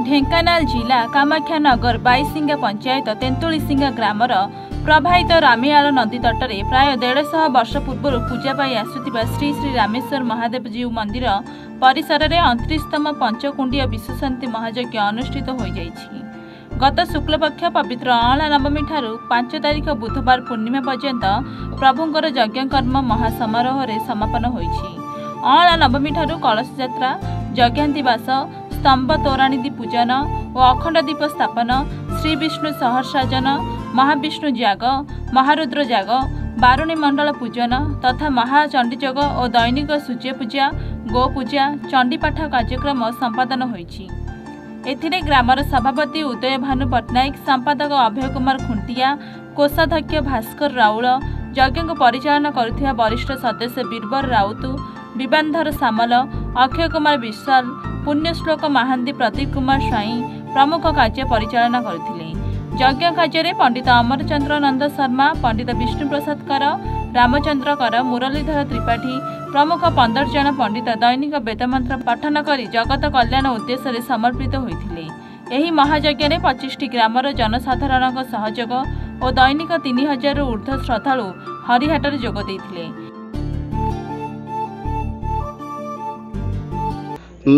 ढेंकानाल जिला कामाख्यानगर बाईसिंगा पंचायत तेंतुलीसिंगा ग्रामर प्रभावित रामियाल नदी तटरे प्राय 150 वर्ष पूर्व पूजा पाई आसुथिबा श्री श्री रामेश्वर महादेव जीव मंदिर परिसर में 29तम पंचकुंडीय विश्वशांति महायज्ञ अनुष्ठित हो जाइछि। गत शुक्लपक्ष पवित्र अँला नवमी ठारू 5 तारिख बुधवार पूर्णिमा पर्यंत प्रभुंकर यज्ञ कर्म महासमारोह रे समापन होइछि। अँला नवमी ठारू कलश यात्रा, यज्ञांतिवास, स्तंभ तोराणी पूजन और अखंड दीप स्थापन, श्री विष्णु सहस्राजन, महाविष्णु जाग, महारुद्र जाग, बारुणी मंडल पूजन तथा महाचंडीजग और दैनिक सूर्य पूजा, गो पूजा, चंडीपाठ कार्यक्रम संपादन होइछि। एथिरे ग्रामर सभापति उदय भानु पट्टनायक, संपादक अभय कुमार खुंटिया, कोषाध्यक्ष भास्कर राउल, यज्ञ को परिचालन करुथिबा वरिष्ठ सदस्य बीरबर राउत, विबांधर सामल, अक्षय कुमार विश्वाल, पुण्यश्लोक महांती, प्रदीप कुमार स्वाई प्रमुख कार्य परिचालन करथिले। यज्ञ कार्य पंडित अमरचंद्र नंद शर्मा, पंडित विष्णु प्रसाद कर, रामचंद्र कर, मुरलीधर त्रिपाठी प्रमुख 15 जन पंडित दैनिक वेदमंत्र पठन कर जगत कल्याण उद्देश्य समर्पित होइथिले। एही महायज्ञ 25टी ग्रामर जनसाधारण सहयोग और दैनिक 3000 ऊर्ध्व श्रद्धालु हरिहाटर जोग देइथिले।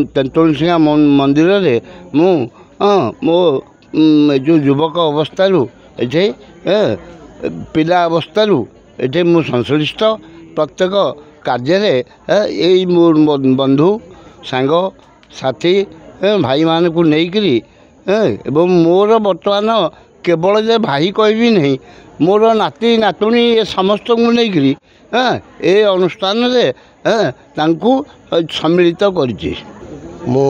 तेंतुलीसिंगा मंदिर रे मो जो युवक अवस्था पिला अवस्था ये मु संश्लिष्ट प्रत्येक कार्य यही मोर बंधु सांग साथी भाई मान को लेकरी एवं मोर बर्तमान केवल जे भाई कहबी नहीं, मोर नाती नातुणी ये समस्त को लेकरी ए अनुष्ठान रे सम्मिलित करिछि। मु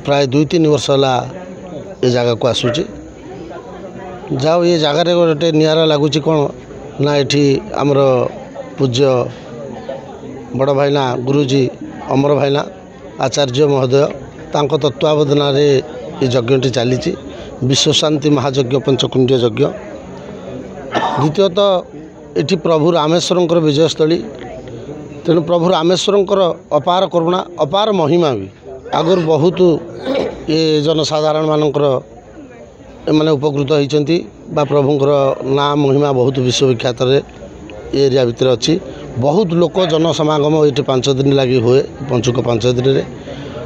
प्राय 2-3 वर्ष है ये जगह को आसूची जाओ ये जगार गोटे निरा लगुच कौन ना ये आमर पूज्य बड़ भाईना गुरुजी अमर भाईना आचार्य महोदय तांको तत्वावधान ये यज्ञटी चली विश्वशांति महायज्ञ पंचकुंडीय यज्ञ। द्वितीयतः ये प्रभु रामेश्वर विजयस्थली, तेणु प्रभु रामेश्वर अपार करुणा अपार महिमा भी आगुर बहुत ये जनसाधारण मानकर मैंने उपकृत होती प्रभुंर ना महिमा बहुत विश्वविख्यात एरिया भितर अच्छी। बहुत लोक जनसमागम ये 5 दिन लगी हुए पंचुक 5 दिन रे।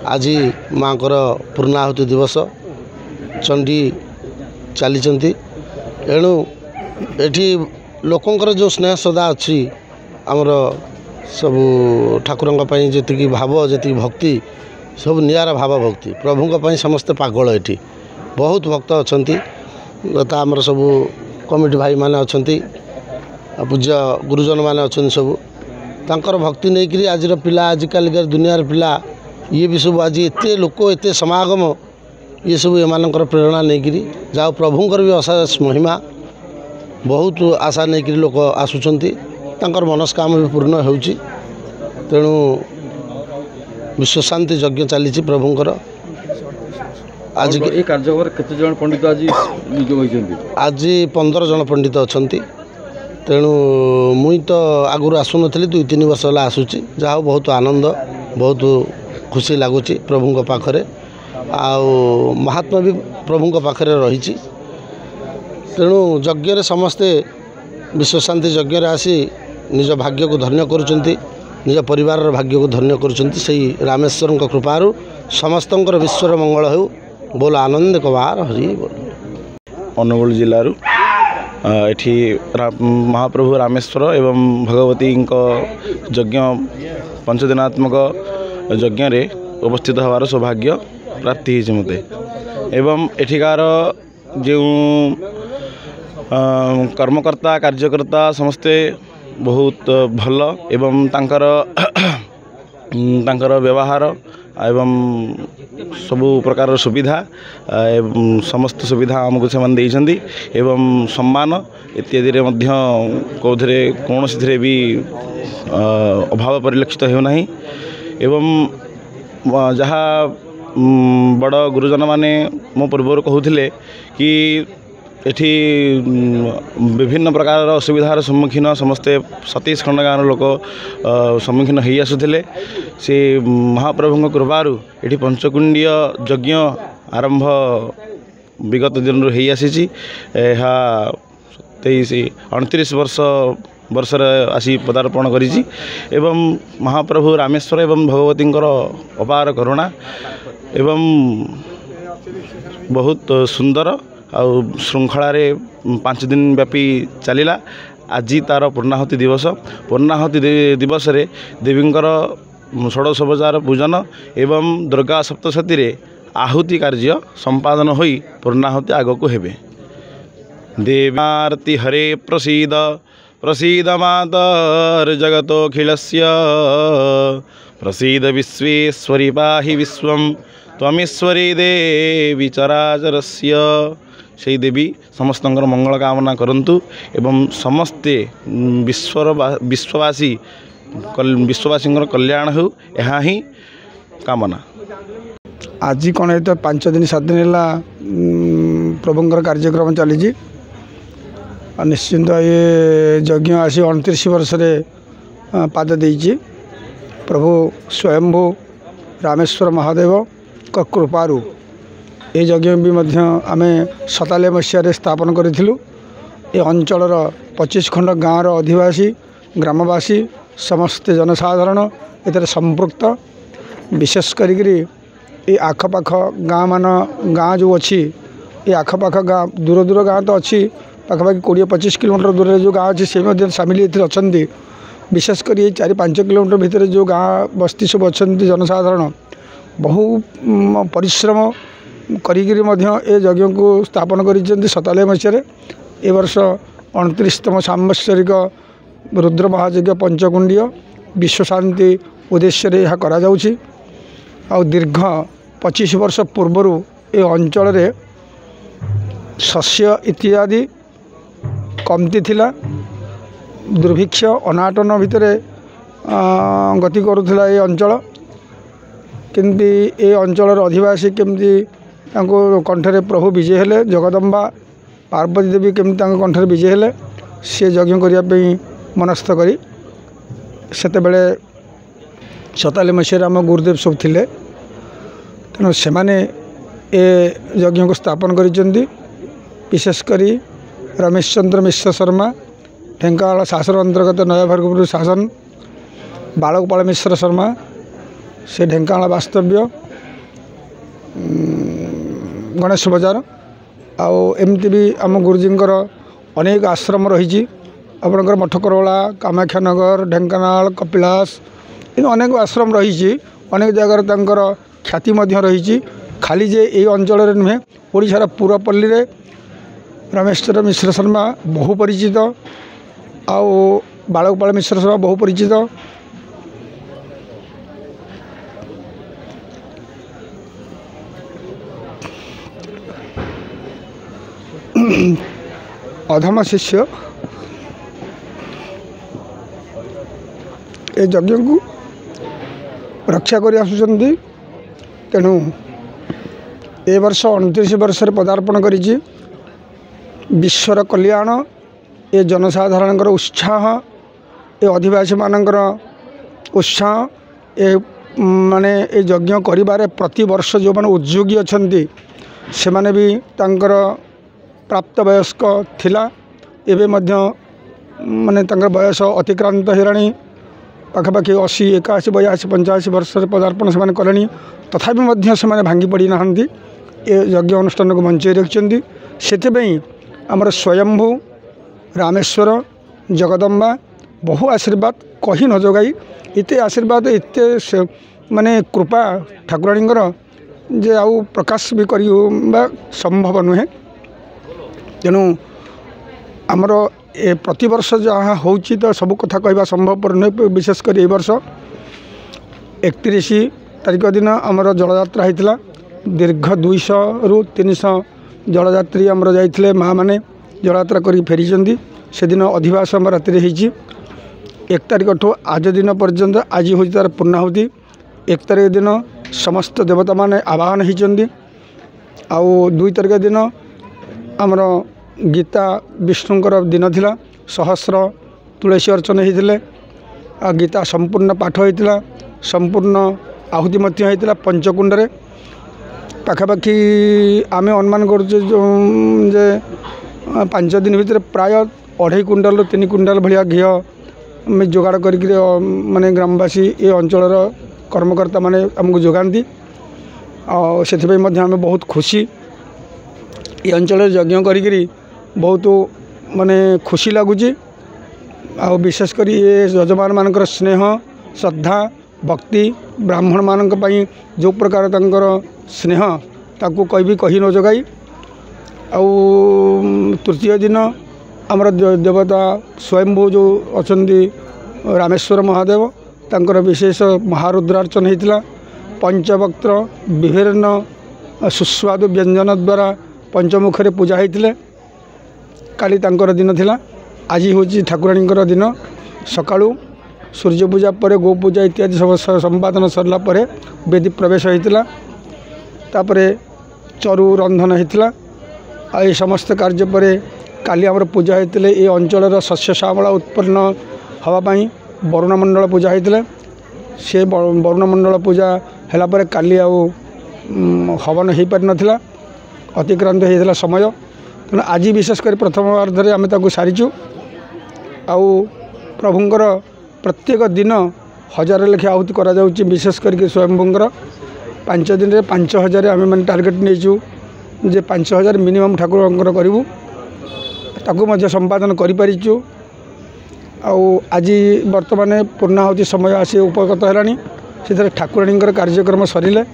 आज माँ को पूर्णाहुति दिवस चंडी चली एणु ये लोकंर जो स्नेह श्रद्धा अच्छी आमर सब ठाकुर जी भाव जी भक्ति सब निरा भाव भक्ति प्रभु समस्ते पागल ये बहुत भक्त अच्छा आमर सब कमिटी भाई माने अच्छा पूज्य गुरुजन माने अच्छा सब तांकर भक्ति नहीं करी आज पिला आजिकल दुनिया पिला ये भी सब आज एते लोक एते समागम ये सब एमानकर प्रेरणा नहीं करी जाओ प्रभुंकर भी अशेष महिमा बहुत आशा नहीं करी लोक आसुचंती तांकर मनस्काम भी पूर्ण होउची। तेणु विश्वशांति यज्ञ चली प्रभुंकर। आज ये कार्यक्रम केते जन पंडित आज 15 जन पंडित अच्छा। तेणु मुई तो आगुरी आसुन 2-3 वर्ष है आसूची जहाँ बहुत आनंद बहुत खुशी लगुच प्रभु पाखरे आउ महात्मा भी प्रभु पाखरे रही। तेणु यज्ञ समस्ते विश्वशांति यज्ञ आसी निज भाग्य को धन्य करुचंती, निज परिवार भाग्य को धन्य करुचंती। सही रामेश्वर कृपारू समस्तंकर विश्वर मंगल हो बोल आनंद कबार हरि बोल। अनुगुल जिलूर एठी महाप्रभु रामेश्वर एवं भगवती यज्ञ 5 दिनात्मक यज्ञ रे उपस्थित होवार सौभाग्य प्राप्ति होइछ मते। एवं एठिकार जो कर्मकर्ता कार्यकर्ता समस्ते बहुत भल एवं तांकर व्यवहार एवं सबु प्रकार सुविधा समस्त सुविधा आमको से देइछन्ती एवं सम्मान इत्यादि मध्य कौथरे कौन सी भी अभाव परिलक्षित होना एवं जहाँ बड़ गुरुजन माने मो पूर्व कहते कि एठी विभिन्न प्रकार असुविधार सम्मुखीन समस्ते 27 खंड गाँव लोक सम्मुखीन हो आसुले से महाप्रभु कृपारू ये पंचकुंडीय यज्ञ आरंभ विगत दिन हो आसी 29 वर्ष आसी पदार्पण करिछि एवं महाप्रभु रामेश्वर एवं भगवती अपार करुणा एवं बहुत सुंदर आउ श्रृंखलार 5 दिन व्यापी चलिला। आज तार पूर्णाहुति दिवस रे देवींकर षोडशोपचार पूजन एवं दुर्गा सप्तशती रे आहुति कार्य संपादन होई पूर्णाहुति आगकू हेबे। देवार्ति हरे प्रसीद प्रसीद मातर जगतोऽखिलस्य प्रसीद विश्वेश्वरी पाहि विश्वं त्वमीश्वरी देवी चराचरस्य। से देवी समस्त मंगल कामना करंतु एवं समस्ते विश्ववासी कल्याण हो यह ही कामना। आज कौन है तो 5 दिन 7 दिन है प्रभुंर कार्यक्रम चली निश्चिंत ये यज्ञ आसी 29 वर्ष पाद देइछि। प्रभु स्वयंभू रामेश्वर महादेव का कृपारू ये यज्ञ भी आम 97 मसीह स्थापन करूँ। ये अंचल 25 खंड गाँव अधिवासी ग्रामवासी समस्त जनसाधारण एतर संपृक्त विशेष करी ये आखपाख गाँ जो अच्छी ये आखपाख गाँ दूर दूर गाँ तो अच्छी पाखापाखि 20-25 किलोमीटर दूर जो गाँ अच्छी से सामिल अच्छा। विशेषकर ये 4-5 किलोमीटर भितर जो गाँ बस्ती सब अच्छा जनसाधारण बहु परिश्रम करी यज्ञ को स्थापन कर 97 मसीह। ए वर्ष 29तम सांवत्सरिक रुद्र महायज्ञ पंचकुंडीय विश्व शांति उद्देश्य यह करा जाउछि। आ दीर्घ 25 वर्ष पूर्वर ये अंचल रे शस्य इत्यादि कमती थिला। दुर्भिक्ष अनाटन भितर गति करुला ये अंचल। किंतु ये अंचल अधिवासी केमती कंठरे प्रभु विजय हेले जगदम्बा पार्वती देवी केमती कंठरे विजय हेले सी यज्ञ करने मनस्थ करी से 97 मसीह आम गुरुदेव सब थिले। तेणु से यज्ञ को स्थापन करिसेंती। विशेषकर रमेश चंद्र मिश्र शर्मा ढेंकानाल शासन अंतर्गत नया भरगपुर शासन बालगोपाल मिश्र शर्मा से ढेंकानाल वास्तव्य गणेश बजार आमती भी आम गुरुजींकर अनेक आश्रम रही आपणकर मठकरवाला कामाख्यानगर ढेंकानाल कपिलास इन अनेक आश्रम रही अनेक जगार ख्याति रही। खाली जे ये अंचल नुहे ओडिशार पुरपल्ली रे रमेश्वर मिश्र शर्मा बहु परिचित आउ बालगोपाल मिश्र शर्मा बहु परिचित। अधम शिष्य ए यज्ञ को रक्षा कर आसुचंती। तेणु ए वर्ष 29 वर्ष पदार्पण करिछि। विश्वर कल्याण ये जनसाधारण उत्साह ये आदिवासी मानकर उत्साह ये माने ये यज्ञ करिबारे प्रति वर्ष जो माने उद्योगी अछंती से माने भी तांकर प्राप्त वयस्क थिला। एबे मध्य माने तांकर बयस अतिक्रांत हेराणी पाखापाखि 80 81 82 85 वर्ष पदार्पण से कले तथापि से भांगी पड़ी ना ये यज्ञ अनुष्ठान को मंचाई रखिंट। से आमर स्वयंभू रामेश्वर जगदम्बा बहु आशीर्वाद कही न जगाई इते आशीर्वाद इते माने कृपा ठाकुराणींकर जे आउ प्रकाश भी कर संभव नुहे। तेणु आमर ए प्रति वर्ष जहाँ होची तो सब कथा कहवा संभवपर नुहे। विशेषकर ए वर्ष 31 तारिख दिन आमर जलयात्रा होता। दीर्घ 200 ରୁ 300 जलयात्री आमर जाइए माँ मैंने जलयात्रा कर फेरी से दिन अधिवास आम राति होती। 1 तारिख ठू आज दिन पर्यंत आज हूँ तार पूर्णाहुति। 1 तारिख दिन समस्त देवता माने आवाहन होती। आउ 2 तारिख दिन आमर गीता विष्णुंकर दिन थिला। सहस्र तुलसी अर्चन होते गीता संपूर्ण पाठ होता। संपूर्ण आहुति होता पंचकुंड रे। पाखापाखि आम अनुमान करुचे जे 5 दिन भितर प्राय 2.5 क्विंटाल 3 क्विंटाल भाया घी आम जोगाड़ कर माने ग्रामवासी ये अंचल कर्मकर्ता माने आमको जोगाती से आम बहुत खुशी ये अंचल यज्ञ करी बहुत माने खुशी लगुच विशेषकर ये यजमान मानकर स्नेह श्रद्धा भक्ति ब्राह्मण मानक पई जो प्रकार तंकर स्नेह ताकू कहीं कही न जगाई तृतीय दिन आमर देवता स्वयंभू जो अच्छा रामेश्वर महादेव तांकर विशेष महारुद्रार्चन होता पंचवक्त्र विभिन्न सुस्वादु व्यंजन द्वारा पंचमुखरे पूजा होते काली तांकर दिन थिला आज हूँ ठाकुराणीकर दिन सकाळू सूर्य पूजा पर गो पूजा इत्यादि सब संपादन सरला पर वेदी प्रवेश होता तापरे चरु रंधन होता ये समस्त कार्य पर काली आमर पूजा होते ये अंचल शस्य श्यामला उत्पन्न हाँवाई वरुणमंडल पूजा होते से वरुणमंडल पूजा है पर काली हवन हो पारि नाला अतिक्रांत होता समय तेणु आज विशेषकर प्रथम अर्धरे आम सारीचु आउ प्रभुंकर प्रत्येक दिन 1000 लेखे आहुति करा जाउची विशेष करके स्वयंभूंकर 5 दिन में 5000 आम मैंने टार्गेट नहीं जे 5000 मिनिमम ठाकुर करूँ ताकू संपादन करूँ आज बर्तमान पूर्णाहुति समय आसी उपगत है ठाकुराणी कार्यक्रम सरिले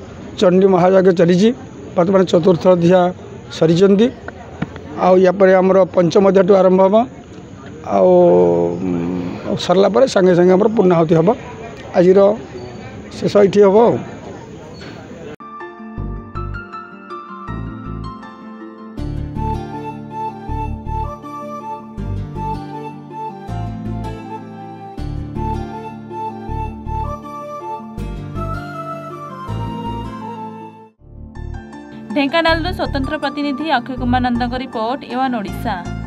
चंडी महायज्ञ चली बर्तमान चतुर्थ अध्याय सरी आपर आमर पंचम अध्याय आरंभ हम सरला पर संगे संगे आमर पूर्णाहुति हम आज शेष ये हम। ढेंकानाल स्वतंत्र प्रतिनिधि अक्षय कुमार नंद रिपोर्ट एवन ओडिशा।